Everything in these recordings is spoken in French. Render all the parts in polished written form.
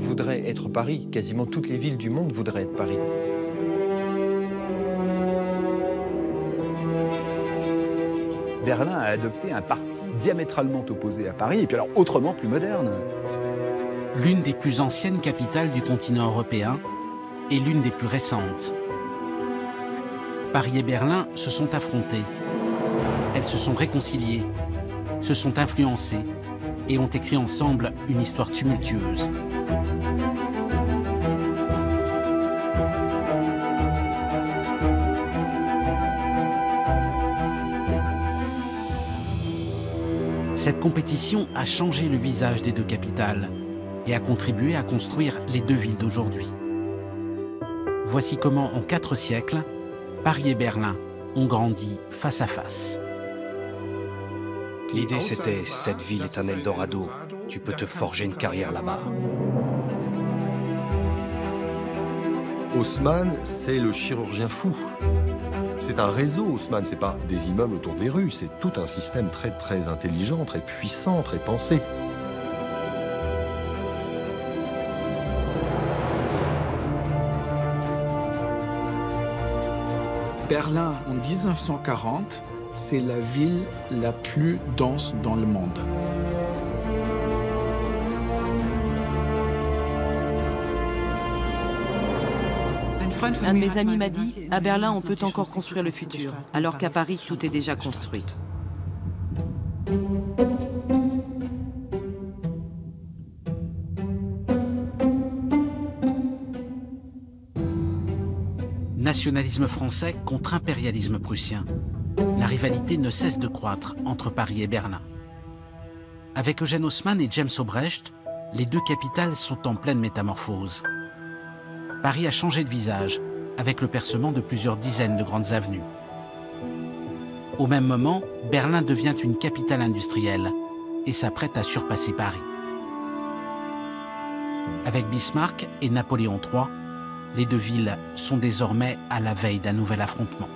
voudrait être Paris. Quasiment toutes les villes du monde voudraient être Paris. Berlin a adopté un parti diamétralement opposé à Paris, et puis alors autrement plus moderne. L'une des plus anciennes capitales du continent européen et l'une des plus récentes. Paris et Berlin se sont affrontées. Elles se sont réconciliées, se sont influencées et ont écrit ensemble une histoire tumultueuse. Cette compétition a changé le visage des deux capitales et a contribué à construire les deux villes d'aujourd'hui. Voici comment, en 4 siècles, Paris et Berlin ont grandi face à face. L'idée c'était, cette ville est un Eldorado, tu peux te forger une carrière là-bas. Haussmann, c'est le chirurgien fou. C'est un réseau, Haussmann, c'est pas des immeubles autour des rues, c'est tout un système très intelligent, très puissant, très pensé. Berlin, en 1940, c'est la ville la plus dense dans le monde. Un de mes amis m'a dit, à Berlin, on peut encore construire le futur, alors qu'à Paris, tout est déjà construit. Nationalisme français contre impérialisme prussien. La rivalité ne cesse de croître entre Paris et Berlin. Avec Eugène Haussmann et James Obrecht, les deux capitales sont en pleine métamorphose. Paris a changé de visage, avec le percement de plusieurs dizaines de grandes avenues. Au même moment, Berlin devient une capitale industrielle et s'apprête à surpasser Paris. Avec Bismarck et Napoléon III, les deux villes sont désormais à la veille d'un nouvel affrontement.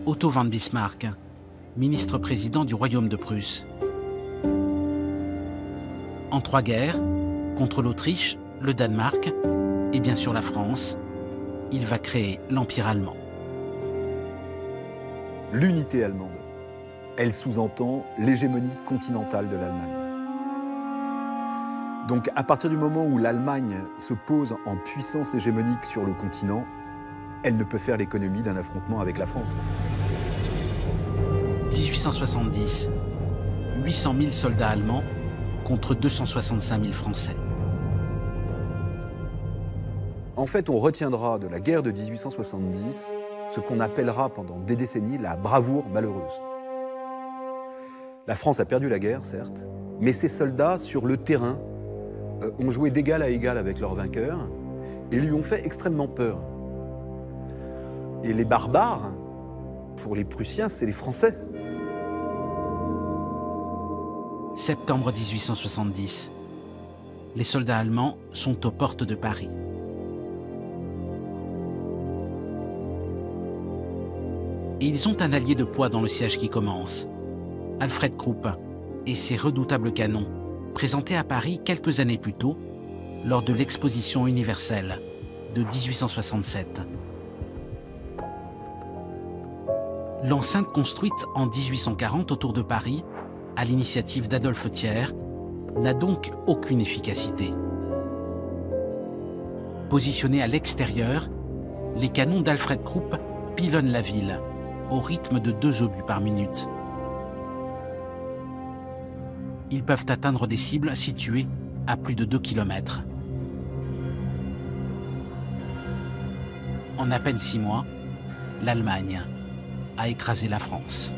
Otto von Bismarck, ministre-président du Royaume de Prusse. En 3 guerres, contre l'Autriche, le Danemark et bien sûr la France, il va créer l'Empire allemand. L'unité allemande, elle sous-entend l'hégémonie continentale de l'Allemagne. Donc à partir du moment où l'Allemagne se pose en puissance hégémonique sur le continent, elle ne peut faire l'économie d'un affrontement avec la France. 1870, 800 000 soldats allemands contre 265 000 Français. En fait, on retiendra de la guerre de 1870 ce qu'on appellera pendant des décennies la bravoure malheureuse. La France a perdu la guerre, certes, mais ses soldats, sur le terrain, ont joué d'égal à égal avec leur vainqueur et lui ont fait extrêmement peur. Et les barbares, pour les Prussiens, c'est les Français. Septembre 1870. Les soldats allemands sont aux portes de Paris. Et ils ont un allié de poids dans le siège qui commence. Alfred Krupp et ses redoutables canons, présentés à Paris quelques années plus tôt, lors de l'exposition universelle de 1867. L'enceinte construite en 1840 autour de Paris, à l'initiative d'Adolphe Thiers, n'a donc aucune efficacité. Positionnés à l'extérieur, les canons d'Alfred Krupp pilonnent la ville, au rythme de 2 obus par minute. Ils peuvent atteindre des cibles situées à plus de 2 km. En à peine 6 mois, l'Allemagne a écrasé la France.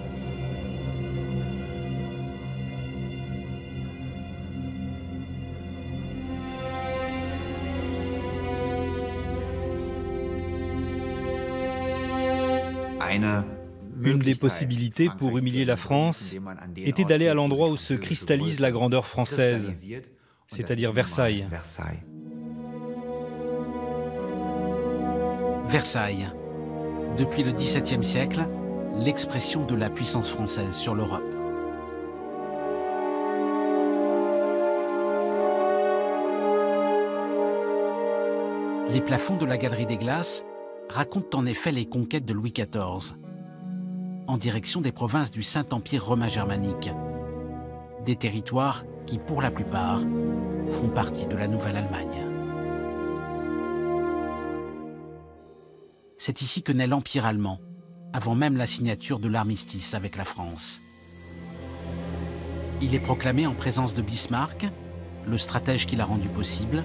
Une des possibilités pour humilier la France était d'aller à l'endroit où se cristallise la grandeur française, c'est-à-dire Versailles. Versailles. Depuis le XVIIe siècle, l'expression de la puissance française sur l'Europe. Les plafonds de la Galerie des Glaces racontent en effet les conquêtes de Louis XIV en direction des provinces du Saint-Empire romain germanique, des territoires qui, pour la plupart, font partie de la Nouvelle-Allemagne. C'est ici que naît l'Empire allemand, avant même la signature de l'armistice avec la France. Il est proclamé en présence de Bismarck, le stratège qui l'a rendu possible,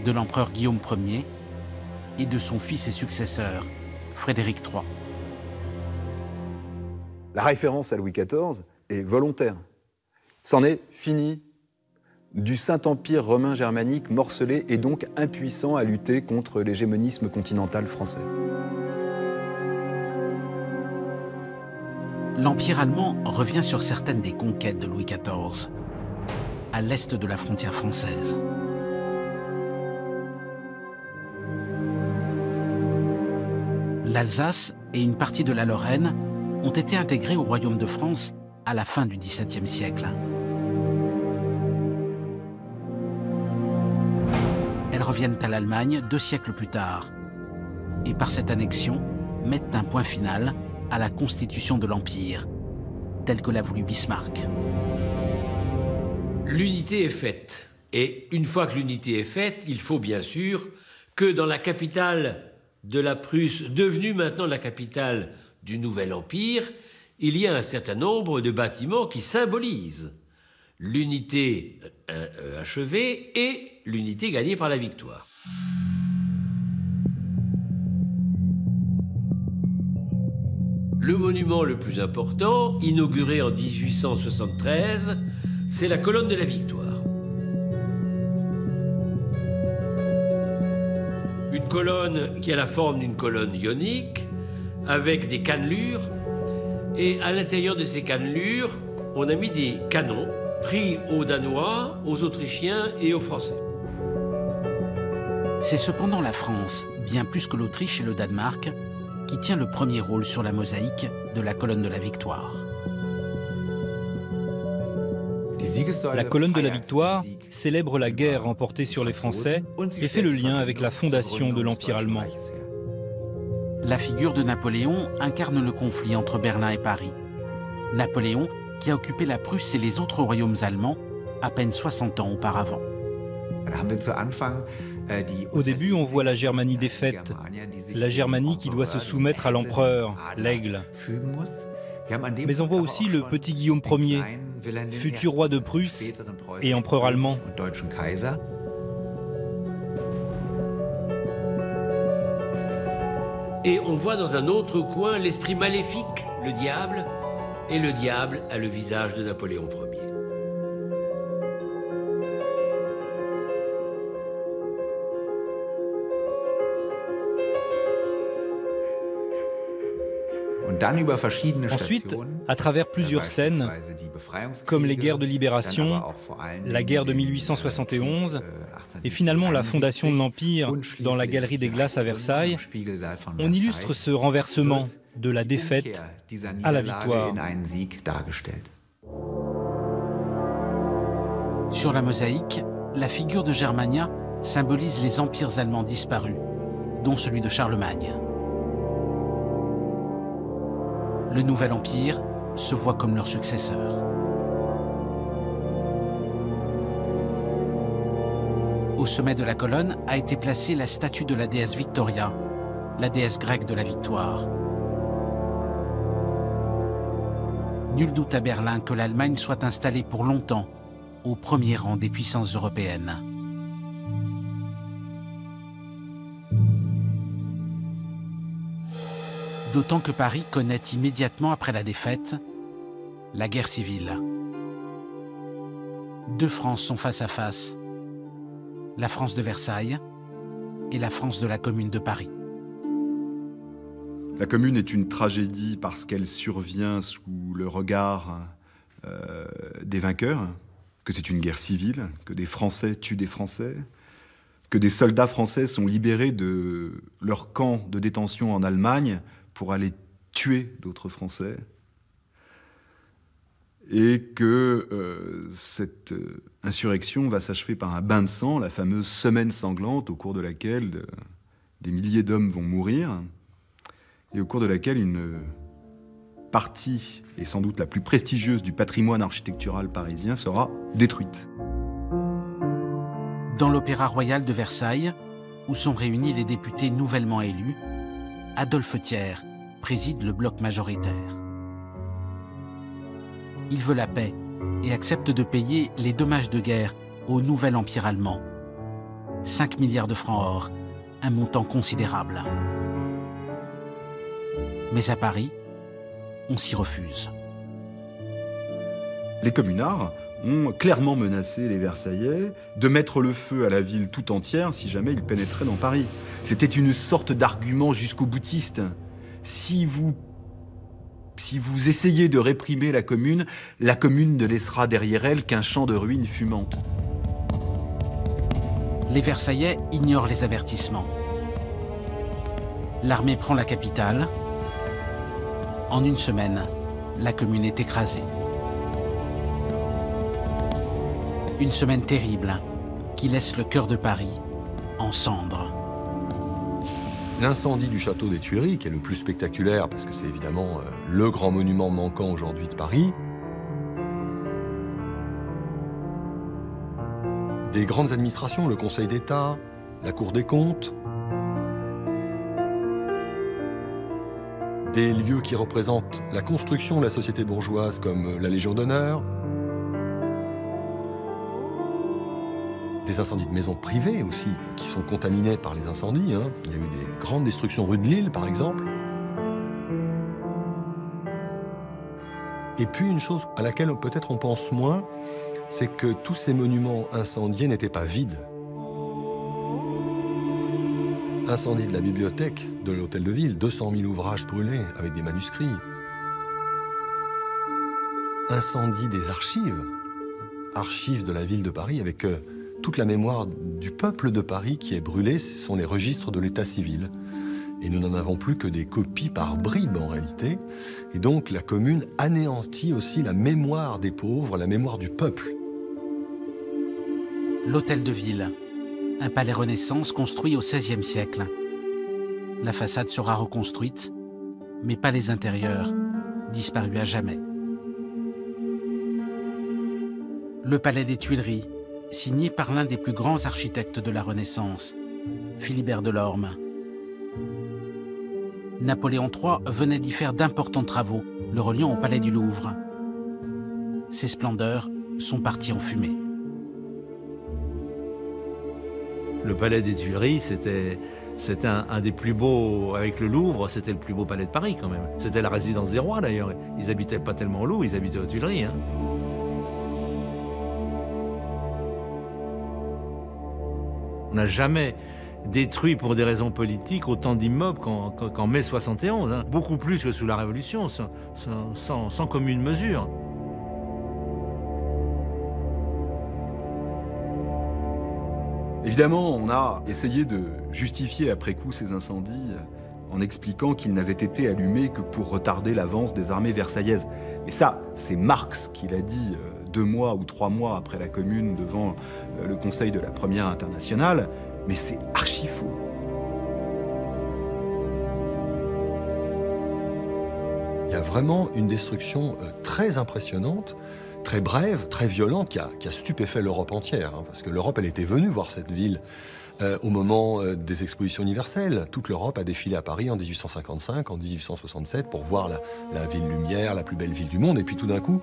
de l'empereur Guillaume Ier et de son fils et successeur, Frédéric III. La référence à Louis XIV est volontaire. C'en est fini du Saint-Empire romain germanique morcelé et donc impuissant à lutter contre l'hégémonisme continental français. L'Empire allemand revient sur certaines des conquêtes de Louis XIV, à l'est de la frontière française. L'Alsace et une partie de la Lorraine ont été intégrés au royaume de France à la fin du XVIIe siècle. Elles reviennent à l'Allemagne 2 siècles plus tard et par cette annexion mettent un point final à la constitution de l'Empire, telle que l'a voulu Bismarck. L'unité est faite. Et une fois que l'unité est faite, il faut bien sûr que dans la capitale de la Prusse, devenue maintenant la capitale du nouvel empire, il y a un certain nombre de bâtiments qui symbolisent l'unité achevée et l'unité gagnée par la victoire. Le monument le plus important, inauguré en 1873, c'est la colonne de la Victoire. Une colonne qui a la forme d'une colonne ionique, avec des cannelures, et à l'intérieur de ces cannelures, on a mis des canons pris aux Danois, aux Autrichiens et aux Français. C'est cependant la France, bien plus que l'Autriche et le Danemark, qui tient le premier rôle sur la mosaïque de la colonne de la Victoire. La colonne de la Victoire célèbre la guerre remportée sur les Français et fait le lien avec la fondation de l'Empire allemand. La figure de Napoléon incarne le conflit entre Berlin et Paris. Napoléon qui a occupé la Prusse et les autres royaumes allemands à peine 60 ans auparavant. Au début, on voit la Germanie défaite, la Germanie qui doit se soumettre à l'empereur, l'aigle. Mais on voit aussi le petit Guillaume Ier, futur roi de Prusse et empereur allemand. Et on voit dans un autre coin l'esprit maléfique, le diable, et le diable a le visage de Napoléon Ier. Ensuite, à travers plusieurs scènes, comme les guerres de libération, la guerre de 1871 et finalement la fondation de l'Empire dans la Galerie des Glaces à Versailles, on illustre ce renversement de la défaite à la victoire. Sur la mosaïque, la figure de Germania symbolise les empires allemands disparus, dont celui de Charlemagne. Le nouvel empire se voit comme leur successeur. Au sommet de la colonne a été placée la statue de la déesse Victoria, la déesse grecque de la victoire. Nul doute à Berlin que l'Allemagne soit installée pour longtemps au premier rang des puissances européennes. D'autant que Paris connaît immédiatement après la défaite la guerre civile. 2 Frances sont face à face, la France de Versailles et la France de la Commune de Paris. La Commune est une tragédie parce qu'elle survient sous le regard des vainqueurs, que c'est une guerre civile, que des Français tuent des Français, que des soldats français sont libérés de leur camp de détention en Allemagne pour aller tuer d'autres Français, et que cette insurrection va s'achever par un bain de sang, la fameuse semaine sanglante, au cours de laquelle des milliers d'hommes vont mourir, et au cours de laquelle une partie, et sans doute la plus prestigieuse du patrimoine architectural parisien, sera détruite. Dans l'Opéra Royal de Versailles, où sont réunis les députés nouvellement élus, Adolphe Thiers préside le bloc majoritaire. Il veut la paix et accepte de payer les dommages de guerre au nouvel empire allemand. 5 milliards de francs or, un montant considérable. Mais à Paris, on s'y refuse. Les communards ont clairement menacé les Versaillais de mettre le feu à la ville tout entière si jamais ils pénétraient dans Paris. C'était une sorte d'argument jusqu'au boutiste. Si vous essayez de réprimer la commune ne laissera derrière elle qu'un champ de ruines fumantes. Les Versaillais ignorent les avertissements. L'armée prend la capitale. En une semaine, la commune est écrasée. Une semaine terrible qui laisse le cœur de Paris en cendres. L'incendie du château des Tuileries, qui est le plus spectaculaire, parce que c'est évidemment le grand monument manquant aujourd'hui de Paris. Des grandes administrations, le Conseil d'État, la Cour des comptes, des lieux qui représentent la construction de la société bourgeoise comme la Légion d'honneur, des incendies de maisons privées aussi, qui sont contaminés par les incendies. Hein. Il y a eu des grandes destructions rue de Lille, par exemple. Et puis une chose à laquelle peut-être on pense moins, c'est que tous ces monuments incendiés n'étaient pas vides. Incendie de la bibliothèque de l'Hôtel de Ville, 200 000 ouvrages brûlés avec des manuscrits. Incendie des archives, archives de la ville de Paris avec toute la mémoire du peuple de Paris qui est brûlée, ce sont les registres de l'état civil. Et nous n'en avons plus que des copies par bribes en réalité. Et donc la commune anéantit aussi la mémoire des pauvres, la mémoire du peuple. L'Hôtel de Ville, un palais Renaissance construit au XVIe siècle. La façade sera reconstruite, mais pas les intérieurs, disparus à jamais. Le palais des Tuileries, signé par l'un des plus grands architectes de la Renaissance, Philibert Delorme. Napoléon III venait d'y faire d'importants travaux, le reliant au palais du Louvre. Ses splendeurs sont parties en fumée. Le palais des Tuileries, c'était un des plus beaux, avec le Louvre, c'était le plus beau palais de Paris quand même. C'était la résidence des rois d'ailleurs. Ils n'habitaient pas tellement au Louvre, ils habitaient aux Tuileries. Hein. On n'a jamais détruit pour des raisons politiques autant d'immeubles qu'en mai 71. Hein. Beaucoup plus que sous la Révolution, sans commune mesure. Évidemment, on a essayé de justifier après coup ces incendies en expliquant qu'ils n'avaient été allumés que pour retarder l'avance des armées versaillaises. Mais ça, c'est Marx qui l'a dit 2 mois ou 3 mois après la Commune devant le Conseil de la Première Internationale, mais c'est archi faux. Il y a vraiment une destruction très impressionnante, très brève, très violente, qui a stupéfait l'Europe entière. Hein, parce que l'Europe, elle était venue voir cette ville au moment des expositions universelles. Toute l'Europe a défilé à Paris en 1855, en 1867, pour voir la ville lumière, la plus belle ville du monde. Et puis tout d'un coup,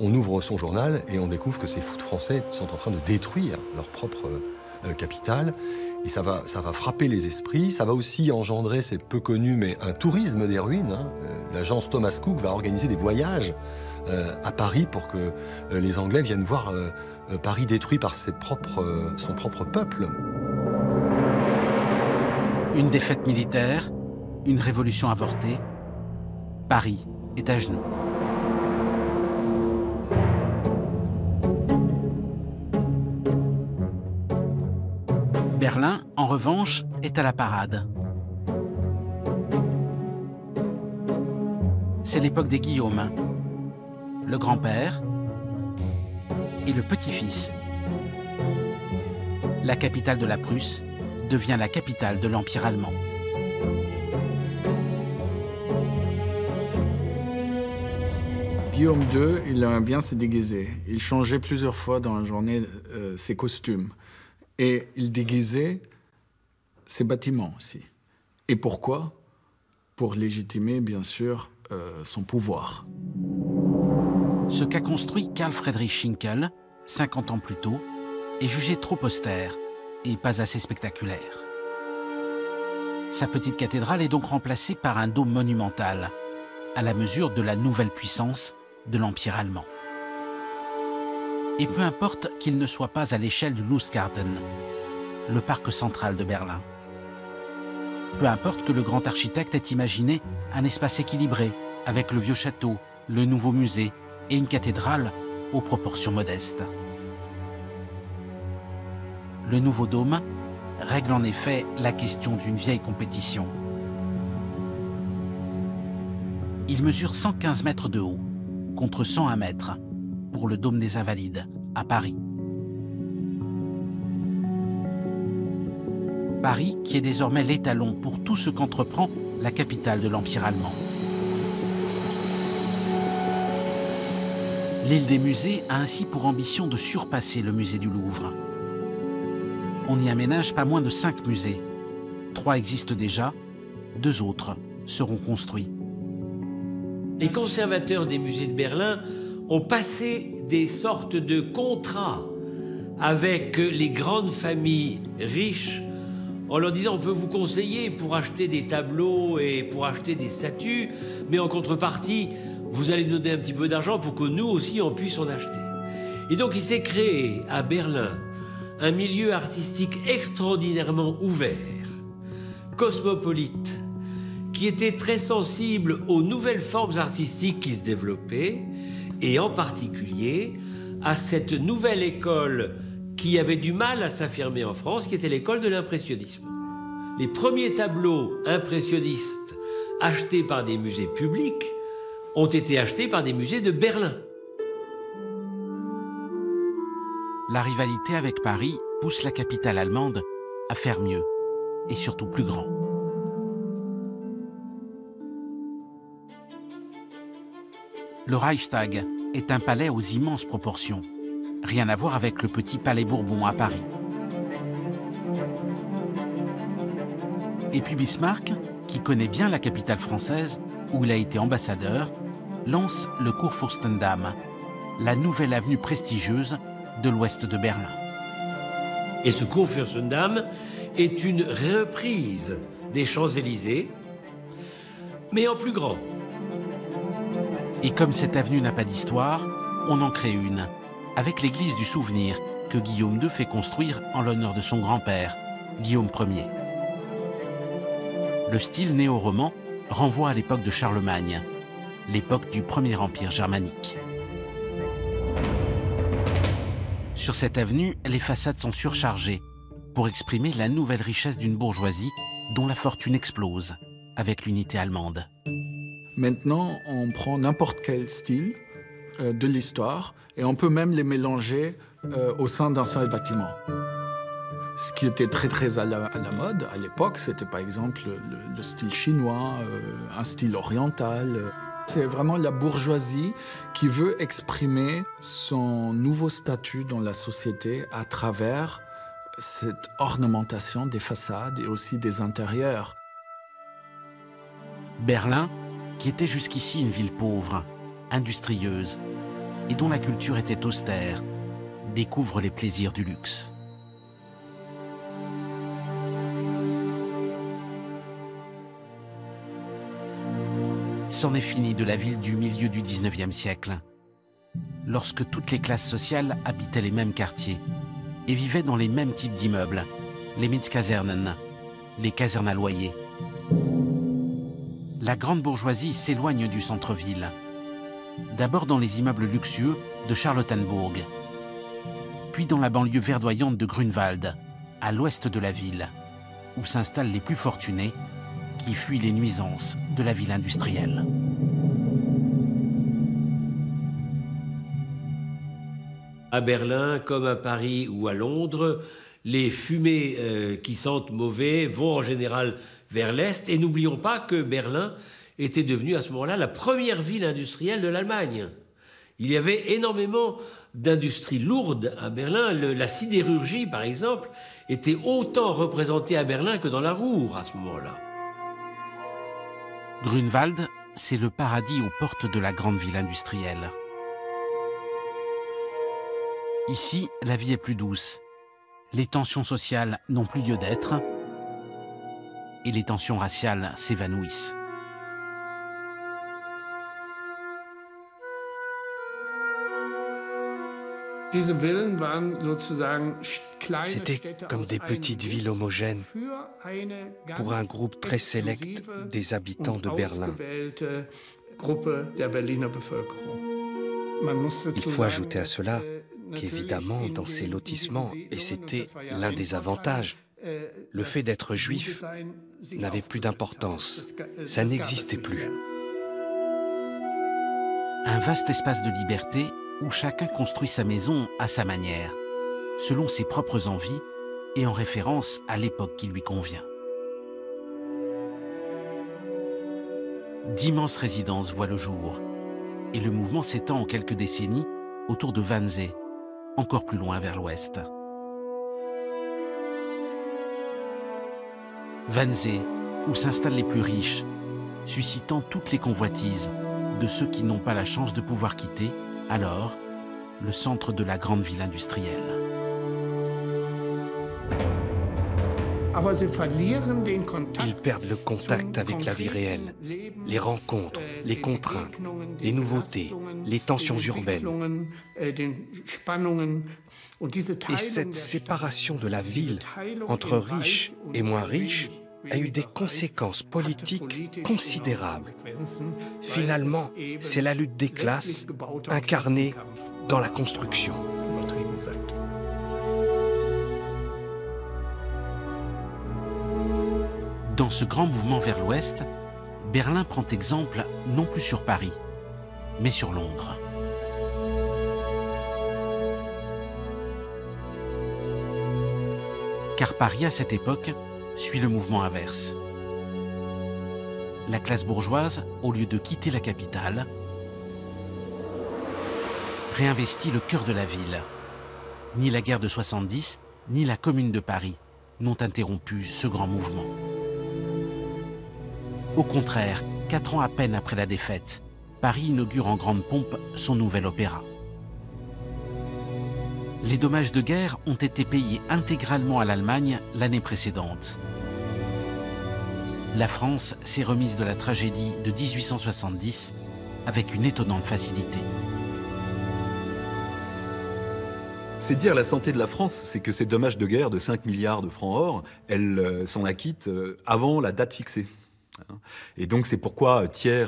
on ouvre son journal et on découvre que ces fous de Français sont en train de détruire leur propre capitale. Et ça va frapper les esprits. Ça va aussi engendrer, c'est peu connu, mais un tourisme des ruines. Hein. L'agence Thomas Cook va organiser des voyages à Paris pour que les Anglais viennent voir Paris détruit par son propre peuple. Une défaite militaire, une révolution avortée, Paris est à genoux. Berlin, en revanche, est à la parade. C'est l'époque des Guillaume, le grand-père et le petit-fils. La capitale de la Prusse devient la capitale de l'Empire allemand. Guillaume II, il aimait bien se déguiser. Il changeait plusieurs fois dans la journée ses costumes. Et il déguisait ses bâtiments aussi. Et pourquoi? Pour légitimer, bien sûr, son pouvoir. Ce qu'a construit Karl Friedrich Schinkel, 50 ans plus tôt, est jugé trop austère et pas assez spectaculaire. Sa petite cathédrale est donc remplacée par un dôme monumental, à la mesure de la nouvelle puissance de l'Empire allemand. Et peu importe qu'il ne soit pas à l'échelle du Lustgarten, le parc central de Berlin. Peu importe que le grand architecte ait imaginé un espace équilibré avec le vieux château, le nouveau musée et une cathédrale aux proportions modestes. Le nouveau dôme règle en effet la question d'une vieille compétition. Il mesure 115 mètres de haut, contre 101 mètres pour le dôme des Invalides, à Paris. Paris qui est désormais l'étalon pour tout ce qu'entreprend la capitale de l'Empire allemand. L'île des musées a ainsi pour ambition de surpasser le musée du Louvre. On y aménage pas moins de 5 musées. 3 existent déjà, 2 autres seront construits. Les conservateurs des musées de Berlin ont passé des sortes de contrats avec les grandes familles riches en leur disant on peut vous conseiller pour acheter des tableaux et pour acheter des statues, mais en contrepartie, vous allez nous donner un petit peu d'argent pour que nous aussi on puisse en acheter. Et donc il s'est créé à Berlin un milieu artistique extraordinairement ouvert, cosmopolite, qui était très sensible aux nouvelles formes artistiques qui se développaient, et en particulier à cette nouvelle école qui avait du mal à s'affirmer en France, qui était l'école de l'impressionnisme. Les premiers tableaux impressionnistes achetés par des musées publics ont été achetés par des musées de Berlin. La rivalité avec Paris pousse la capitale allemande à faire mieux, et surtout plus grand. Le Reichstag est un palais aux immenses proportions. Rien à voir avec le petit palais Bourbon à Paris. Et puis Bismarck, qui connaît bien la capitale française, où il a été ambassadeur, lance le Kurfürstendamm, la nouvelle avenue prestigieuse de l'ouest de Berlin. Et ce Kurfürstendamm est une reprise des Champs-Élysées, mais en plus grand. Et comme cette avenue n'a pas d'histoire, on en crée une, avec l'église du Souvenir que Guillaume II fait construire en l'honneur de son grand-père, Guillaume Ier. Le style néo-roman renvoie à l'époque de Charlemagne, l'époque du Premier Empire germanique. Sur cette avenue, les façades sont surchargées pour exprimer la nouvelle richesse d'une bourgeoisie dont la fortune explose avec l'unité allemande. Maintenant, on prend n'importe quel style de l'histoire et on peut même les mélanger au sein d'un seul bâtiment. Ce qui était très à la mode à l'époque, c'était par exemple le style chinois, un style oriental. C'est vraiment la bourgeoisie qui veut exprimer son nouveau statut dans la société à travers cette ornementation des façades et aussi des intérieurs. Berlin, qui était jusqu'ici une ville pauvre, industrieuse, et dont la culture était austère, découvre les plaisirs du luxe. C'en est fini de la ville du milieu du 19e siècle, lorsque toutes les classes sociales habitaient les mêmes quartiers et vivaient dans les mêmes types d'immeubles, les Mietskasernen, les casernes à loyer. La grande bourgeoisie s'éloigne du centre-ville, d'abord dans les immeubles luxueux de Charlottenburg, puis dans la banlieue verdoyante de Grunewald, à l'ouest de la ville, où s'installent les plus fortunés, qui fuient les nuisances de la ville industrielle. À Berlin, comme à Paris ou à Londres, les fumées qui sentent mauvais vont en général vers l'Est. Et n'oublions pas que Berlin était devenue à ce moment-là la première ville industrielle de l'Allemagne. Il y avait énormément d'industries lourdes à Berlin. La sidérurgie, par exemple, était autant représentée à Berlin que dans la Ruhr à ce moment-là. Grunwald, c'est le paradis aux portes de la grande ville industrielle. Ici, la vie est plus douce. Les tensions sociales n'ont plus lieu d'être et les tensions raciales s'évanouissent. C'était comme des petites villes homogènes pour un groupe très sélect des habitants de Berlin. Il faut ajouter à cela qu'évidemment, dans ces lotissements, et c'était l'un des avantages, le fait d'être juif n'avait plus d'importance. Ça n'existait plus. Un vaste espace de liberté où chacun construit sa maison à sa manière, selon ses propres envies et en référence à l'époque qui lui convient. D'immenses résidences voient le jour, et le mouvement s'étend en quelques décennies autour de Wannsee, encore plus loin vers l'ouest. Wannsee, où s'installent les plus riches, suscitant toutes les convoitises de ceux qui n'ont pas la chance de pouvoir quitter, alors, le centre de la grande ville industrielle. Ils perdent le contact avec la vie réelle, les rencontres, les contraintes, les nouveautés, les tensions urbaines. Et cette séparation de la ville entre riches et moins riches a eu des conséquences politiques considérables. Finalement, c'est la lutte des classes incarnée dans la construction. Dans ce grand mouvement vers l'ouest, Berlin prend exemple non plus sur Paris, mais sur Londres. Car Paris, à cette époque, suit le mouvement inverse. La classe bourgeoise, au lieu de quitter la capitale, réinvestit le cœur de la ville. Ni la guerre de 70, ni la Commune de Paris n'ont interrompu ce grand mouvement. Au contraire, 4 ans à peine après la défaite, Paris inaugure en grande pompe son nouvel opéra. Les dommages de guerre ont été payés intégralement à l'Allemagne l'année précédente. La France s'est remise de la tragédie de 1870 avec une étonnante facilité. C'est dire la santé de la France, c'est que ces dommages de guerre de 5 milliards de francs or, elle s'en acquitte avant la date fixée. Et donc c'est pourquoi Thiers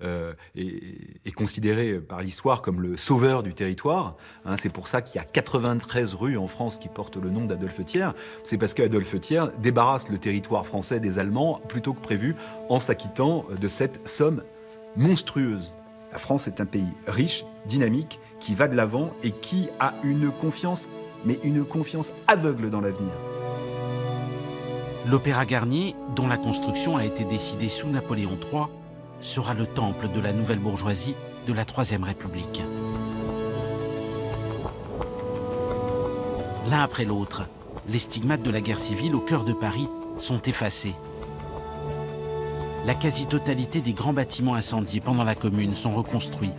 est considéré par l'histoire comme le sauveur du territoire. C'est pour ça qu'il y a 93 rues en France qui portent le nom d'Adolphe Thiers. C'est parce qu'Adolphe Thiers débarrasse le territoire français des Allemands plutôt que prévu en s'acquittant de cette somme monstrueuse. La France est un pays riche, dynamique, qui va de l'avant et qui a une confiance, mais une confiance aveugle dans l'avenir. L'Opéra Garnier, dont la construction a été décidée sous Napoléon III, sera le temple de la nouvelle bourgeoisie de la Troisième République. L'un après l'autre, les stigmates de la guerre civile au cœur de Paris sont effacés. La quasi-totalité des grands bâtiments incendiés pendant la Commune sont reconstruits,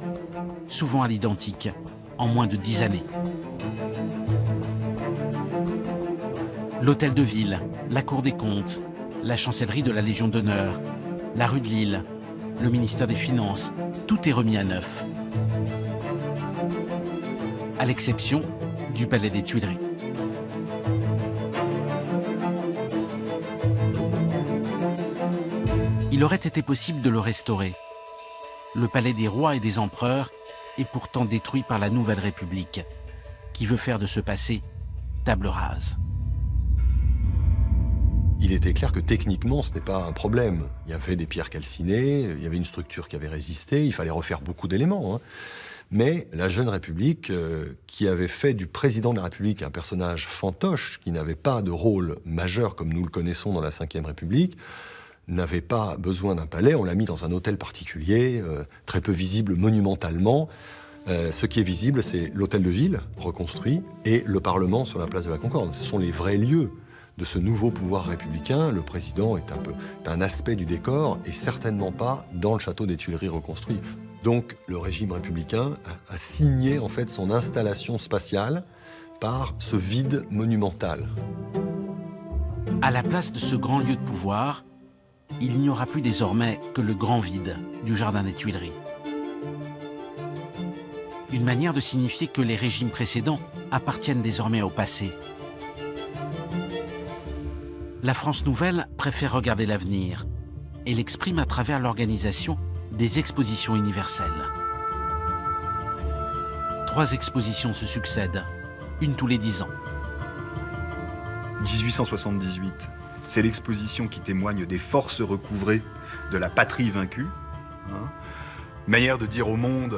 souvent à l'identique, en moins de 10 années. L'Hôtel de Ville, la Cour des Comptes, la Chancellerie de la Légion d'honneur, la rue de Lille, le ministère des Finances, tout est remis à neuf. À l'exception du Palais des Tuileries. Il aurait été possible de le restaurer. Le Palais des Rois et des Empereurs est pourtant détruit par la Nouvelle République, qui veut faire de ce passé table rase. il était clair que techniquement, ce n'est pas un problème. Il y avait des pierres calcinées, il y avait une structure qui avait résisté, il fallait refaire beaucoup d'éléments, hein. Mais la jeune République, qui avait fait du président de la République un personnage fantoche, qui n'avait pas de rôle majeur comme nous le connaissons dans la Ve République, n'avait pas besoin d'un palais. On l'a mis dans un hôtel particulier, très peu visible monumentalement. Ce qui est visible, c'est l'hôtel de ville, reconstruit, et le Parlement sur la place de la Concorde. Ce sont les vrais lieux de ce nouveau pouvoir républicain. Le président est un aspect du décor, et certainement pas dans le château des Tuileries reconstruit. Donc le régime républicain a signé en fait son installation spatiale par ce vide monumental. À la place de ce grand lieu de pouvoir, il n'y aura plus désormais que le grand vide du jardin des Tuileries. Une manière de signifier que les régimes précédents appartiennent désormais au passé. La France nouvelle préfère regarder l'avenir et l'exprime à travers l'organisation des expositions universelles. 3 expositions se succèdent, une tous les 10 ans. 1878, c'est l'exposition qui témoigne des forces recouvrées de la patrie vaincue. Hein. Manière de dire au monde,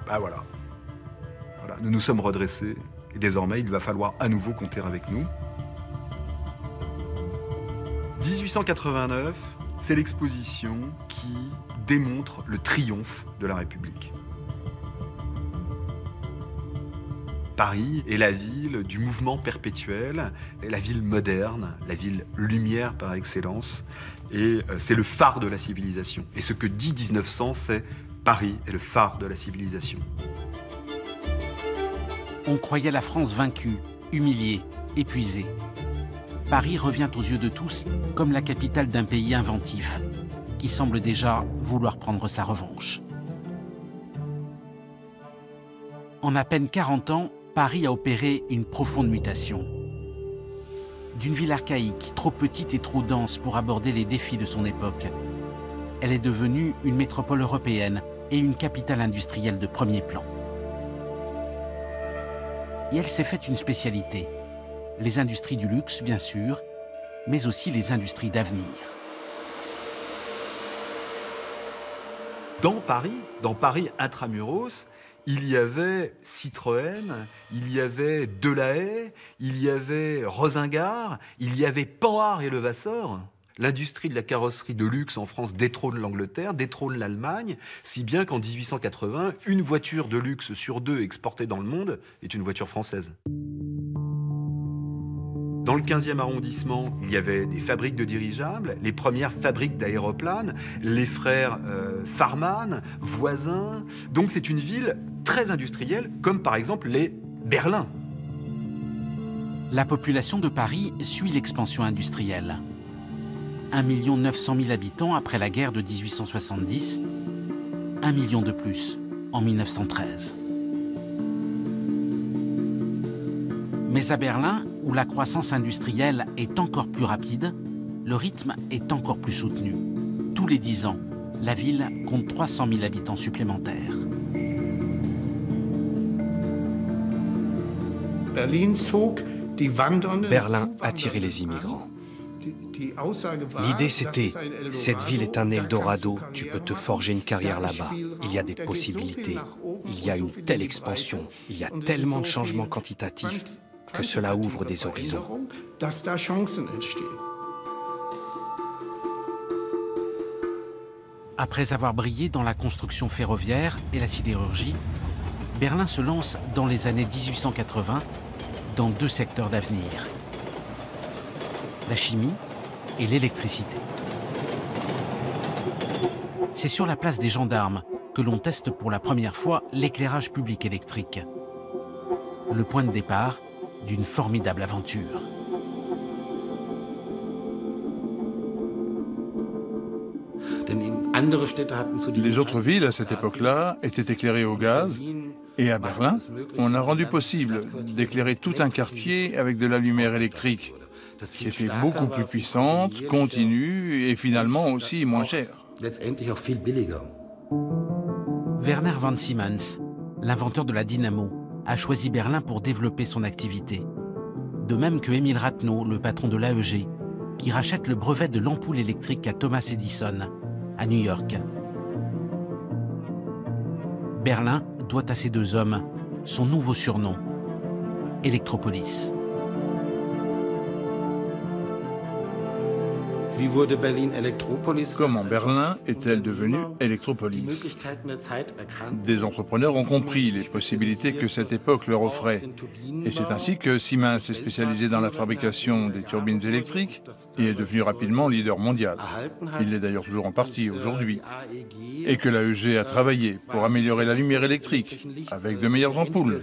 voilà, nous nous sommes redressés et désormais il va falloir à nouveau compter avec nous. 1889, c'est l'exposition qui démontre le triomphe de la République. Paris est la ville du mouvement perpétuel, la ville moderne, la ville lumière par excellence, et c'est le phare de la civilisation. Et ce que dit 1900, c'est Paris est le phare de la civilisation. On croyait la France vaincue, humiliée, épuisée. Paris revient aux yeux de tous comme la capitale d'un pays inventif, qui semble déjà vouloir prendre sa revanche. En à peine 40 ans, Paris a opéré une profonde mutation. D'une ville archaïque, trop petite et trop dense pour aborder les défis de son époque, elle est devenue une métropole européenne et une capitale industrielle de premier plan. Et elle s'est faite une spécialité. Les industries du luxe, bien sûr, mais aussi les industries d'avenir. Dans Paris intramuros, il y avait Citroën, il y avait Delahaye, il y avait Rosengart, il y avait Panhard et Levasseur. L'industrie de la carrosserie de luxe en France détrône l'Angleterre, détrône l'Allemagne, si bien qu'en 1880, une voiture de luxe sur 2 exportée dans le monde est une voiture française. Dans le 15e arrondissement, il y avait des fabriques de dirigeables, les premières fabriques d'aéroplanes, les frères Farman, Voisin. Donc c'est une ville très industrielle, comme par exemple les Berlin. La population de Paris suit l'expansion industrielle. 1 900 000 habitants après la guerre de 1870, 1 million de plus en 1913. Mais à Berlin, où la croissance industrielle est encore plus rapide, le rythme est encore plus soutenu. Tous les 10 ans, la ville compte 300 000 habitants supplémentaires. Berlin attirait les immigrants. L'idée c'était, cette ville est un Eldorado, tu peux te forger une carrière là-bas. Il y a des possibilités, il y a une telle expansion, il y a tellement de changements quantitatifs que cela ouvre des horizons. Après avoir brillé dans la construction ferroviaire et la sidérurgie, Berlin se lance dans les années 1880 dans 2 secteurs d'avenir, la chimie et l'électricité. C'est sur la place des Gendarmes que l'on teste pour la première fois l'éclairage public électrique. Le point de départ d'une formidable aventure. Les autres villes à cette époque-là étaient éclairées au gaz, et à Berlin, on a rendu possible d'éclairer tout un quartier avec de la lumière électrique, qui était beaucoup plus puissante, continue et finalement aussi moins chère. Werner von Siemens, l'inventeur de la dynamo, a choisi Berlin pour développer son activité. De même que Émile Rathenau, le patron de l'AEG, qui rachète le brevet de l'ampoule électrique à Thomas Edison, à New York. Berlin doit à ces deux hommes son nouveau surnom, Electropolis. Comment Berlin est-elle devenue Electropolis? Des entrepreneurs ont compris les possibilités que cette époque leur offrait. Et c'est ainsi que Siemens s'est spécialisé dans la fabrication des turbines électriques et est devenu rapidement leader mondial. Il l'est d'ailleurs toujours en partie aujourd'hui. Et que l'AEG a travaillé pour améliorer la lumière électrique avec de meilleures ampoules.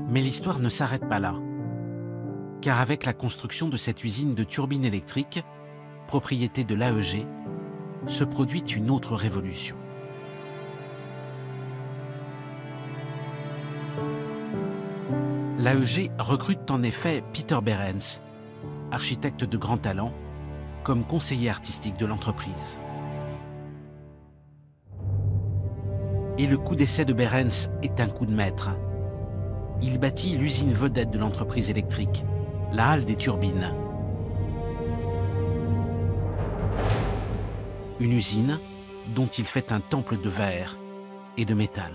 Mais l'histoire ne s'arrête pas là. Car avec la construction de cette usine de turbines électriques, propriété de l'AEG, se produit une autre révolution. L'AEG recrute en effet Peter Behrens, architecte de grand talent, comme conseiller artistique de l'entreprise. Et le coup d'essai de Behrens est un coup de maître. Il bâtit l'usine vedette de l'entreprise électrique, la halle des turbines. Une usine dont il fait un temple de verre et de métal.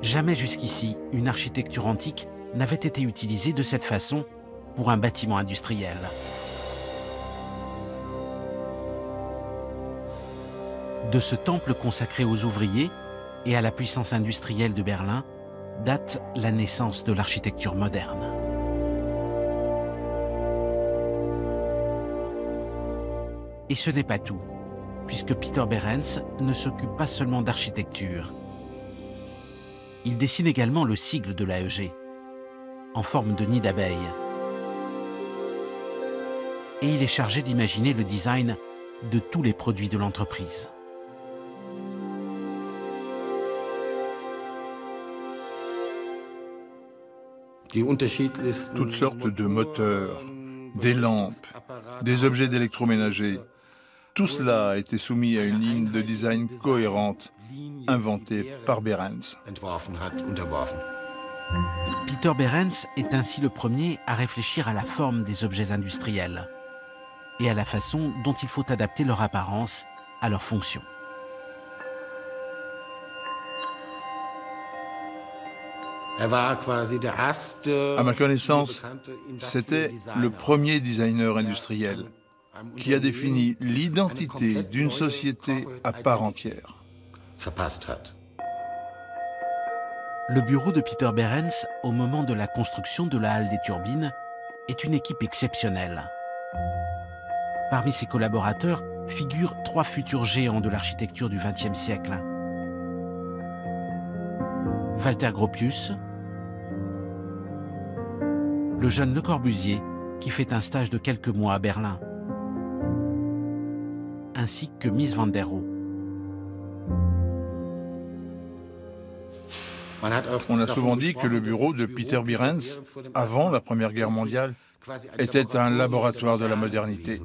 Jamais jusqu'ici, une architecture antique n'avait été utilisée de cette façon pour un bâtiment industriel. De ce temple consacré aux ouvriers et à la puissance industrielle de Berlin, date la naissance de l'architecture moderne. Et ce n'est pas tout, puisque Peter Behrens ne s'occupe pas seulement d'architecture. Il dessine également le sigle de l'AEG, en forme de nid d'abeille. Et il est chargé d'imaginer le design de tous les produits de l'entreprise. Toutes sortes de moteurs, des lampes, des objets d'électroménager. Tout cela a été soumis à une ligne de design cohérente, inventée par Behrens. Peter Behrens est ainsi le premier à réfléchir à la forme des objets industriels et à la façon dont il faut adapter leur apparence à leur fonction. À ma connaissance, c'était le premier designer industriel qui a défini l'identité d'une société à part entière. Le bureau de Peter Behrens, au moment de la construction de la halle des turbines, est une équipe exceptionnelle. Parmi ses collaborateurs figurent 3 futurs géants de l'architecture du XXe siècle. Walter Gropius, le jeune Le Corbusier, qui fait un stage de quelques mois à Berlin, ainsi que Mies van der Rohe. On a souvent dit que le bureau de Peter Behrens, avant la Première Guerre mondiale, était un laboratoire de la modernité.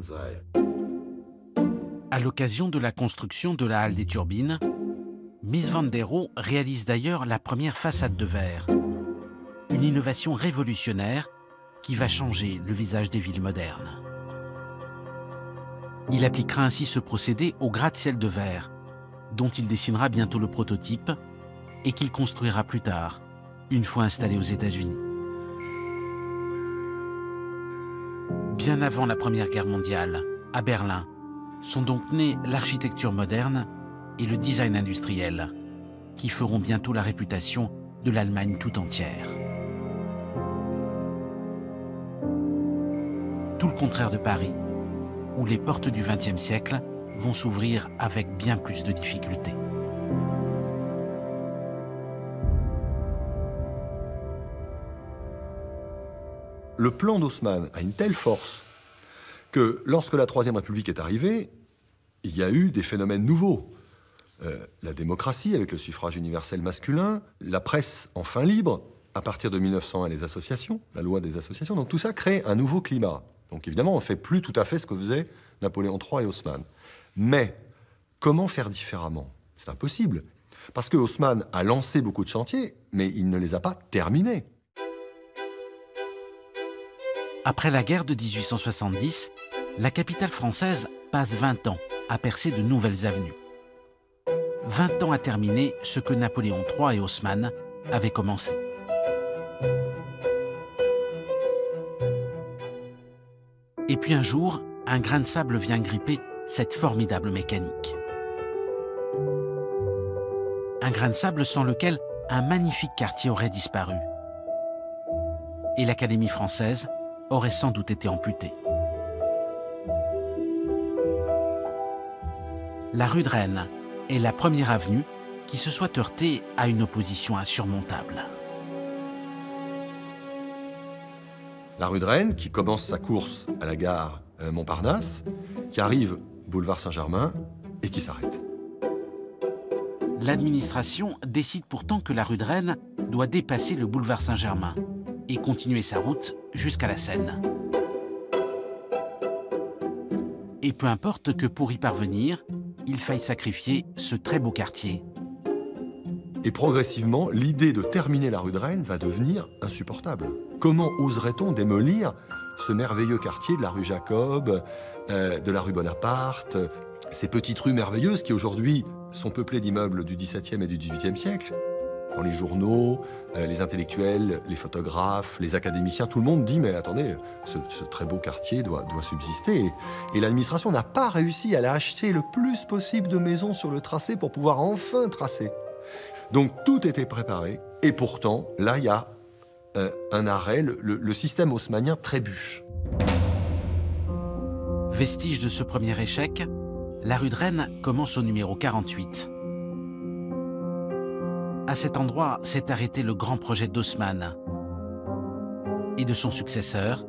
À l'occasion de la construction de la halle des turbines, Mies van der Rohe réalise d'ailleurs la première façade de verre, une innovation révolutionnaire qui va changer le visage des villes modernes. Il appliquera ainsi ce procédé au gratte-ciel de verre, dont il dessinera bientôt le prototype et qu'il construira plus tard, une fois installé aux États-Unis. Bien avant la Première Guerre mondiale, à Berlin, sont donc nés l'architecture moderne et le design industriel, qui feront bientôt la réputation de l'Allemagne tout entière. Tout le contraire de Paris, où les portes du XXe siècle vont s'ouvrir avec bien plus de difficultés. Le plan d'Haussmann a une telle force que lorsque la Troisième République est arrivée, il y a eu des phénomènes nouveaux. La démocratie avec le suffrage universel masculin, la presse enfin libre, à partir de 1901 les associations, la loi des associations, donc tout ça crée un nouveau climat. Donc évidemment, on ne fait plus tout à fait ce que faisaient Napoléon III et Haussmann. Mais comment faire différemment? C'est impossible. Parce que Haussmann a lancé beaucoup de chantiers, mais il ne les a pas terminés. Après la guerre de 1870, la capitale française passe 20 ans à percer de nouvelles avenues. 20 ans à terminer ce que Napoléon III et Haussmann avaient commencé. Et puis un jour, un grain de sable vient gripper cette formidable mécanique. Un grain de sable sans lequel un magnifique quartier aurait disparu. Et l'Académie française aurait sans doute été amputée. La rue de Rennes est la première avenue qui se soit heurtée à une opposition insurmontable. La rue de Rennes, qui commence sa course à la gare Montparnasse, qui arrive boulevard Saint-Germain et qui s'arrête. L'administration décide pourtant que la rue de Rennes doit dépasser le boulevard Saint-Germain et continuer sa route jusqu'à la Seine. Et peu importe que pour y parvenir, il faille sacrifier ce très beau quartier. Et progressivement, l'idée de terminer la rue de Rennes va devenir insupportable. Comment oserait-on démolir ce merveilleux quartier de la rue Jacob, de la rue Bonaparte, ces petites rues merveilleuses qui aujourd'hui sont peuplées d'immeubles du XVIIe et du XVIIIe siècle? Dans les journaux, les intellectuels, les photographes, les académiciens, tout le monde dit « mais attendez, ce très beau quartier doit subsister ». Et l'administration n'a pas réussi à acheter le plus possible de maisons sur le tracé pour pouvoir enfin tracer. Donc tout était préparé, et pourtant, là, il y a un arrêt, le système haussmannien trébuche. Vestige de ce premier échec, la rue de Rennes commence au numéro 48. À cet endroit s'est arrêté le grand projet d'Haussmann et de son successeur,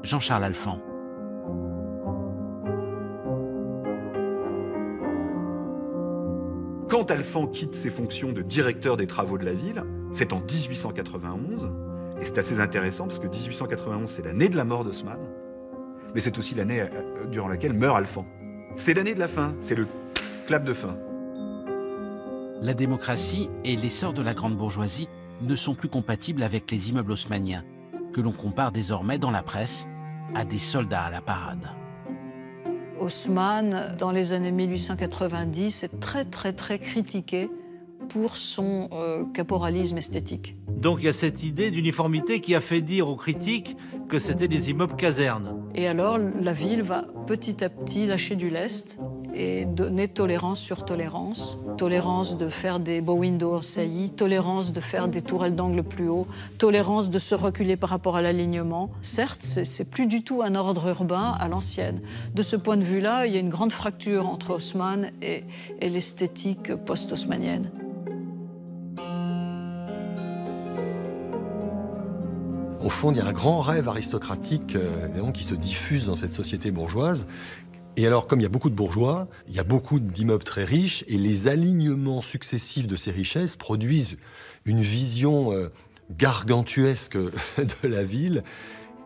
Jean-Charles Alphand. Quand Alphand quitte ses fonctions de directeur des travaux de la ville, c'est en 1891, et c'est assez intéressant parce que 1891, c'est l'année de la mort d'Haussmann, mais c'est aussi l'année durant laquelle meurt Alphand. C'est l'année de la fin, c'est le clap de fin. La démocratie et l'essor de la grande bourgeoisie ne sont plus compatibles avec les immeubles haussmanniens, que l'on compare désormais dans la presse à des soldats à la parade. Haussmann, dans les années 1890, est très critiqué pour son caporalisme esthétique. Donc il y a cette idée d'uniformité qui a fait dire aux critiques que c'était des immeubles casernes. Et alors la ville va petit à petit lâcher du lest et donner tolérance sur tolérance. Tolérance de faire des beaux windows en saillie, tolérance de faire des tourelles d'angle plus haut, tolérance de se reculer par rapport à l'alignement. Certes, c'est plus du tout un ordre urbain à l'ancienne. De ce point de vue-là, il y a une grande fracture entre Haussmann et l'esthétique post-haussmannienne. Au fond, il y a un grand rêve aristocratique qui se diffuse dans cette société bourgeoise. Et alors, comme il y a beaucoup de bourgeois, il y a beaucoup d'immeubles très riches, et les alignements successifs de ces richesses produisent une vision gargantuesque de la ville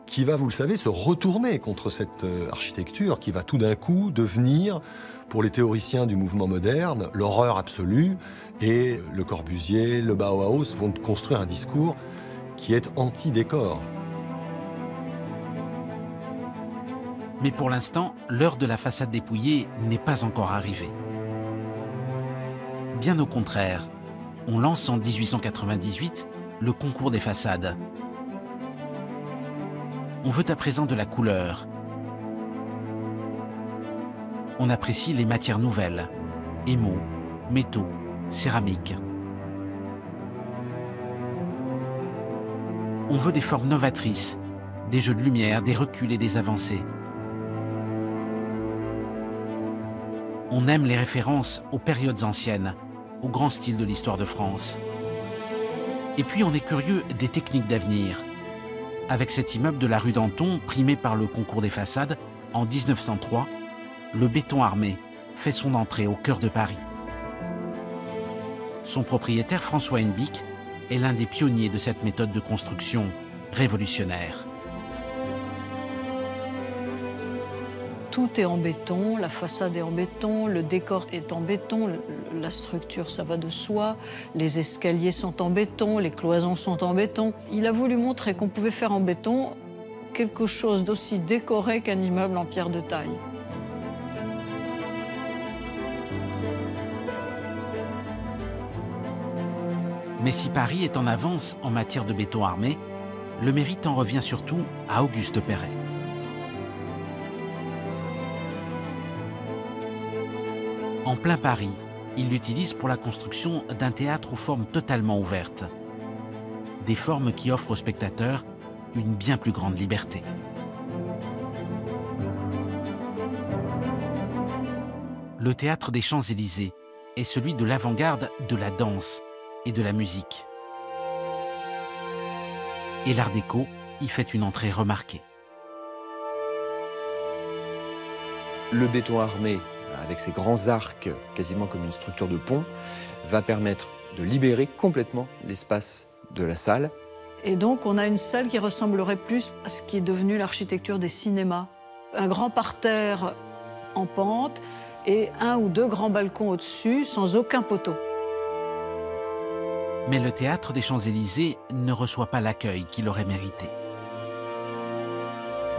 qui va, vous le savez, se retourner contre cette architecture qui va tout d'un coup devenir, pour les théoriciens du mouvement moderne, l'horreur absolue. Et Le Corbusier, le Bauhaus vont construire un discours qui est anti-décor. Mais pour l'instant, l'heure de la façade dépouillée n'est pas encore arrivée. Bien au contraire, on lance en 1898 le concours des façades. On veut à présent de la couleur. On apprécie les matières nouvelles, émaux, métaux, céramiques. On veut des formes novatrices, des jeux de lumière, des reculs et des avancées. On aime les références aux périodes anciennes, au grand style de l'histoire de France. Et puis on est curieux des techniques d'avenir. Avec cet immeuble de la rue d'Anton, primé par le concours des façades, en 1903, le béton armé fait son entrée au cœur de Paris. Son propriétaire, François Hennebique, est l'un des pionniers de cette méthode de construction révolutionnaire. tout est en béton, la façade est en béton, le décor est en béton, la structure, ça va de soi, les escaliers sont en béton, les cloisons sont en béton. Il a voulu montrer qu'on pouvait faire en béton quelque chose d'aussi décoré qu'un immeuble en pierre de taille. Mais si Paris est en avance en matière de béton armé, le mérite en revient surtout à Auguste Perret. En plein Paris, il l'utilise pour la construction d'un théâtre aux formes totalement ouvertes. Des formes qui offrent aux spectateurs une bien plus grande liberté. Le théâtre des Champs-Élysées est celui de l'avant-garde de la danse et de la musique. Et l'Art déco y fait une entrée remarquée. Le béton armé, avec ses grands arcs, quasiment comme une structure de pont, va permettre de libérer complètement l'espace de la salle. Et donc on a une salle qui ressemblerait plus à ce qui est devenu l'architecture des cinémas. Un grand parterre en pente et 1 ou 2 grands balcons au-dessus sans aucun poteau. Mais le théâtre des Champs-Élysées ne reçoit pas l'accueil qu'il aurait mérité.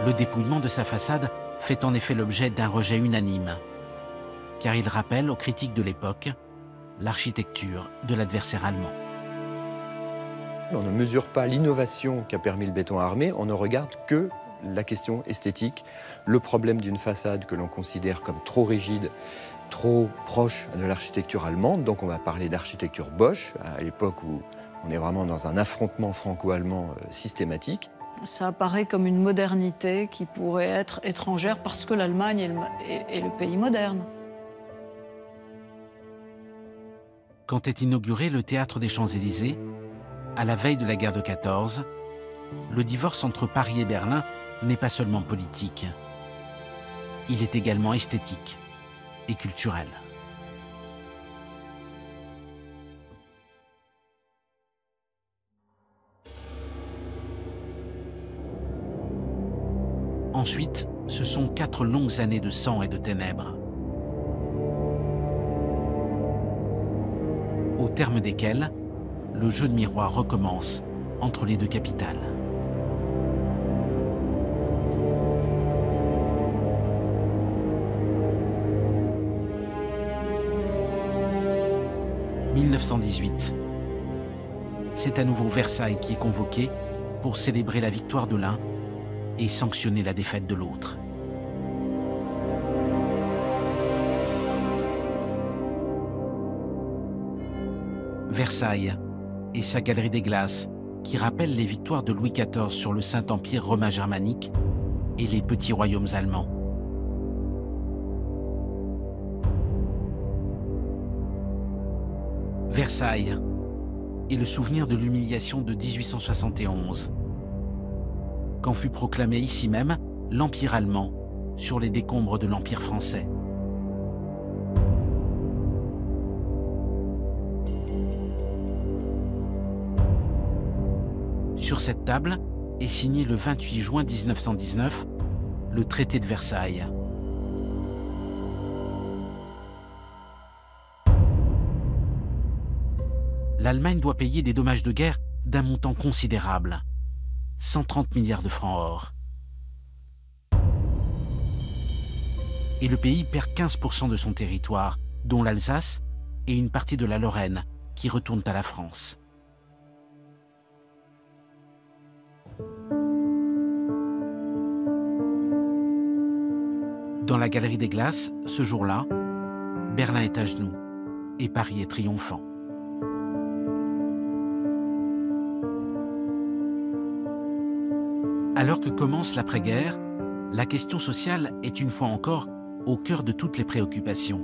Le dépouillement de sa façade fait en effet l'objet d'un rejet unanime, car il rappelle aux critiques de l'époque l'architecture de l'adversaire allemand. On ne mesure pas l'innovation qu'a permis le béton armé, on ne regarde que la question esthétique, le problème d'une façade que l'on considère comme trop rigide, trop proche de l'architecture allemande. Donc on va parler d'architecture Bosch, à l'époque où on est vraiment dans un affrontement franco-allemand systématique. Ça apparaît comme une modernité qui pourrait être étrangère parce que l'Allemagne est le pays moderne. Quand est inauguré le théâtre des Champs-Élysées, à la veille de la guerre de 14, le divorce entre Paris et Berlin n'est pas seulement politique. Il est également esthétique et culturel. Ensuite, ce sont 4 longues années de sang et de ténèbres, au terme desquelles le jeu de miroir recommence entre les 2 capitales. « 1918. C'est à nouveau Versailles qui est convoqué pour célébrer la victoire de l'un et sanctionner la défaite de l'autre. Versailles et sa galerie des glaces qui rappelle les victoires de Louis XIV sur le Saint-Empire romain germanique et les petits royaumes allemands. Versailles et le souvenir de l'humiliation de 1871, quand fut proclamé ici même l'Empire allemand sur les décombres de l'Empire français. Sur cette table est signé le 28 juin 1919 le traité de Versailles. L'Allemagne doit payer des dommages de guerre d'un montant considérable, 130 milliards de francs or. Et le pays perd 15% de son territoire, dont l'Alsace et une partie de la Lorraine, qui retournent à la France. Dans la galerie des glaces, ce jour-là, Berlin est à genoux et Paris est triomphant. Alors que commence l'après-guerre, la question sociale est une fois encore au cœur de toutes les préoccupations,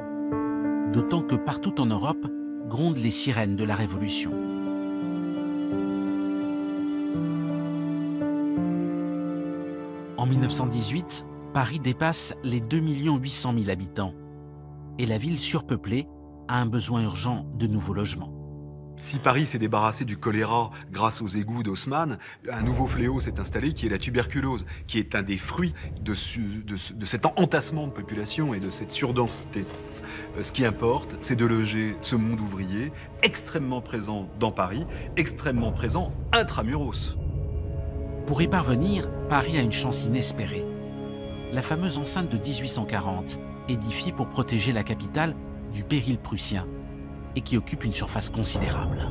d'autant que partout en Europe grondent les sirènes de la Révolution. En 1918, Paris dépasse les 2 800 000 habitants et la ville surpeuplée a un besoin urgent de nouveaux logements. Si Paris s'est débarrassé du choléra grâce aux égouts d'Haussmann, un nouveau fléau s'est installé qui est la tuberculose, qui est un des fruits de cet entassement de population et de cette surdensité. Ce qui importe, c'est de loger ce monde ouvrier extrêmement présent dans Paris, extrêmement présent intramuros. Pour y parvenir, Paris a une chance inespérée. La fameuse enceinte de 1840, édifiée pour protéger la capitale du péril prussien, et qui occupe une surface considérable.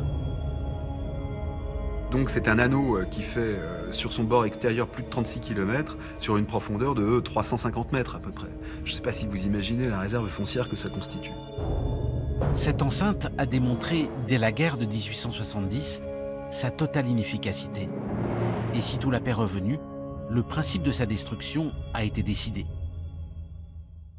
Donc c'est un anneau qui fait sur son bord extérieur plus de 36 km sur une profondeur de 350 mètres à peu près. Je ne sais pas si vous imaginez la réserve foncière que ça constitue. Cette enceinte a démontré dès la guerre de 1870 sa totale inefficacité. Et sitôt la paix revenue, le principe de sa destruction a été décidé.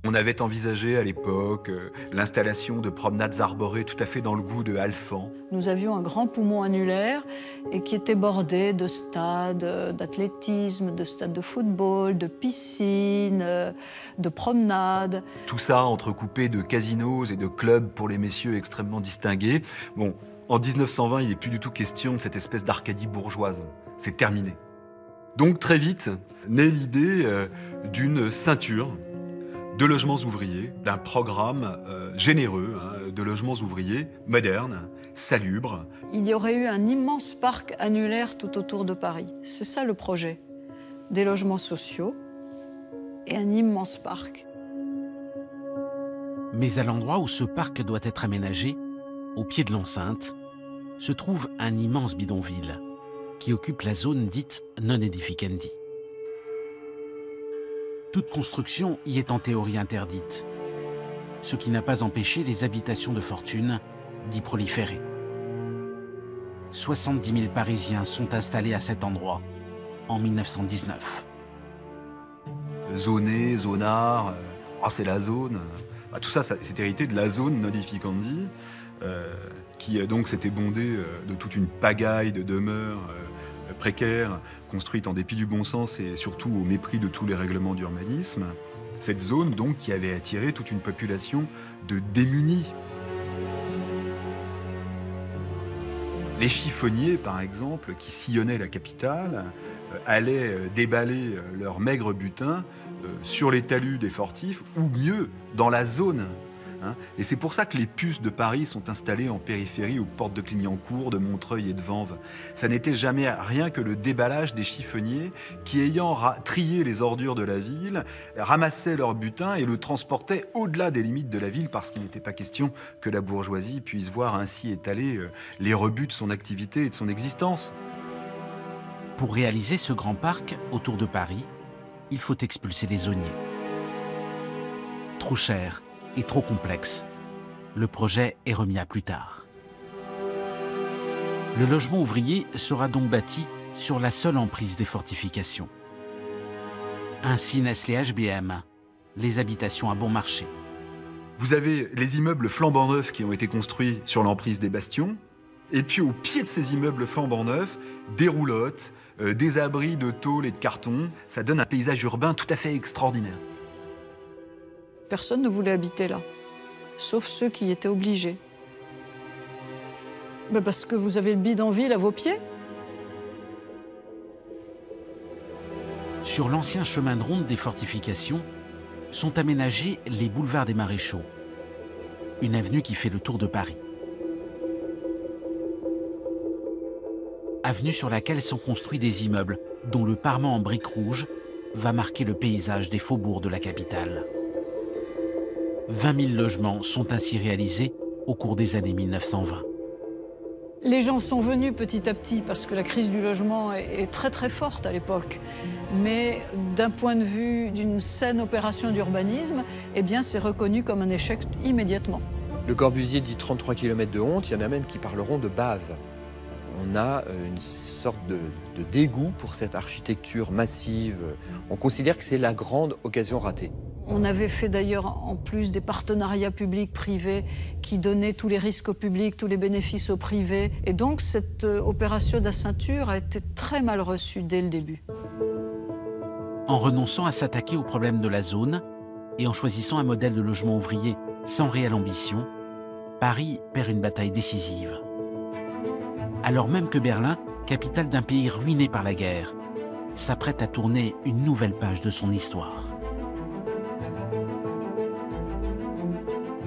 On avait envisagé à l'époque l'installation de promenades arborées tout à fait dans le goût de Alphand. Nous avions un grand poumon annulaire et qui était bordé de stades d'athlétisme, de stades de football, de piscines, de promenades. Tout ça entrecoupé de casinos et de clubs pour les messieurs extrêmement distingués. Bon, en 1920, il n'est plus du tout question de cette espèce d'Arcadie bourgeoise. C'est terminé. Donc très vite, naît l'idée d'une ceinture de logements ouvriers, d'un programme généreux de logements ouvriers, modernes, salubres. Il y aurait eu un immense parc annulaire tout autour de Paris. C'est ça le projet. Des logements sociaux et un immense parc. Mais à l'endroit où ce parc doit être aménagé, au pied de l'enceinte, se trouve un immense bidonville qui occupe la zone dite non edificendi. Toute construction y est en théorie interdite, ce qui n'a pas empêché les habitations de fortune d'y proliférer. 70 000 Parisiens sont installés à cet endroit en 1919. Zoné, zonard, c'est la zone. Tout ça, c'est hérité de la zone non edificandi, qui donc s'était bondée de toute une pagaille de demeures précaires, construite en dépit du bon sens et surtout au mépris de tous les règlements d'urbanisme. Cette zone, donc, qui avait attiré toute une population de démunis. Les chiffonniers, par exemple, qui sillonnaient la capitale, allaient déballer leur maigre butin sur les talus des fortifs, ou mieux, dans la zone. Et c'est pour ça que les puces de Paris sont installées en périphérie aux portes de Clignancourt, de Montreuil et de Vanves. Ça n'était jamais rien que le déballage des chiffonniers qui, ayant trié les ordures de la ville, ramassaient leur butin et le transportaient au-delà des limites de la ville parce qu'il n'était pas question que la bourgeoisie puisse voir ainsi étaler les rebuts de son activité et de son existence. Pour réaliser ce grand parc autour de Paris, il faut expulser les zoniers. Trop cher et trop complexe, le projet est remis à plus tard. Le logement ouvrier sera donc bâti sur la seule emprise des fortifications. Ainsi naissent les HBM, les habitations à bon marché. Vous avez les immeubles flambant neufs qui ont été construits sur l'emprise des bastions, et puis au pied de ces immeubles flambant neufs, des roulottes, des abris de tôle et de carton. Ça donne un paysage urbain tout à fait extraordinaire. Personne ne voulait habiter là, sauf ceux qui étaient obligés. Parce que vous avez le bidonville à vos pieds. Sur l'ancien chemin de ronde des fortifications sont aménagés les boulevards des Maréchaux, une avenue qui fait le tour de Paris. Avenue sur laquelle sont construits des immeubles dont le parement en briques rouges va marquer le paysage des faubourgs de la capitale. 20 000 logements sont ainsi réalisés au cours des années 1920. Les gens sont venus petit à petit parce que la crise du logement est très très forte à l'époque. Mais d'un point de vue d'une saine opération d'urbanisme, eh bien c'est reconnu comme un échec immédiatement. Le Corbusier dit 33 km de honte, il y en a même qui parleront de bave. On a une sorte de dégoût pour cette architecture massive. On considère que c'est la grande occasion ratée. On avait fait d'ailleurs en plus des partenariats publics-privés qui donnaient tous les risques au public, tous les bénéfices au privé. Et donc cette opération de la ceinture a été très mal reçue dès le début. En renonçant à s'attaquer aux problèmes de la zone et en choisissant un modèle de logement ouvrier sans réelle ambition, Paris perd une bataille décisive. alors même que Berlin, capitale d'un pays ruiné par la guerre, s'apprête à tourner une nouvelle page de son histoire.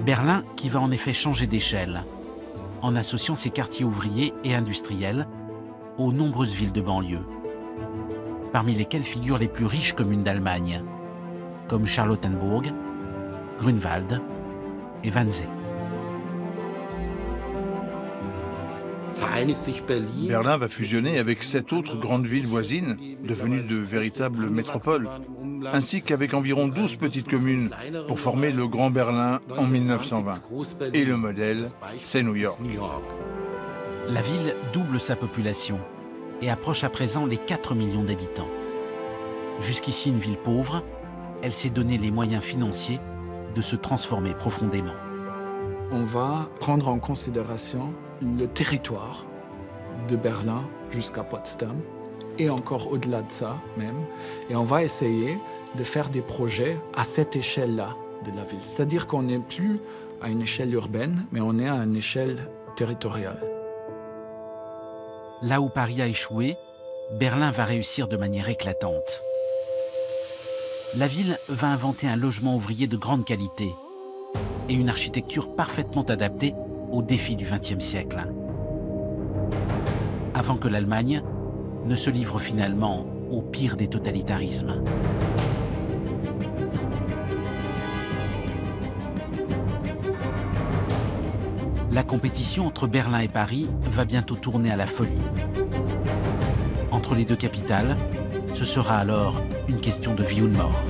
Berlin qui va en effet changer d'échelle, en associant ses quartiers ouvriers et industriels aux nombreuses villes de banlieue, parmi lesquelles figurent les plus riches communes d'Allemagne, comme Charlottenburg, Grunwald et Wannsee. Berlin va fusionner avec 7 autres grandes villes voisines, devenues de véritables métropoles, ainsi qu'avec environ 12 petites communes pour former le Grand Berlin en 1920. Et le modèle, c'est New York. La ville double sa population et approche à présent les 4 millions d'habitants. Jusqu'ici une ville pauvre, elle s'est donné les moyens financiers de se transformer profondément. On va prendre en considération le territoire de Berlin jusqu'à Potsdam et encore au-delà de ça même. Et on va essayer de faire des projets à cette échelle-là de la ville. C'est-à-dire qu'on n'est plus à une échelle urbaine, mais on est à une échelle territoriale. Là où Paris a échoué, Berlin va réussir de manière éclatante. La ville va inventer un logement ouvrier de grande qualité et une architecture parfaitement adaptée aux défis du XXe siècle. Avant que l'Allemagne ne se livre finalement au pire des totalitarismes. La compétition entre Berlin et Paris va bientôt tourner à la folie. Entre les deux capitales, ce sera alors une question de vie ou de mort.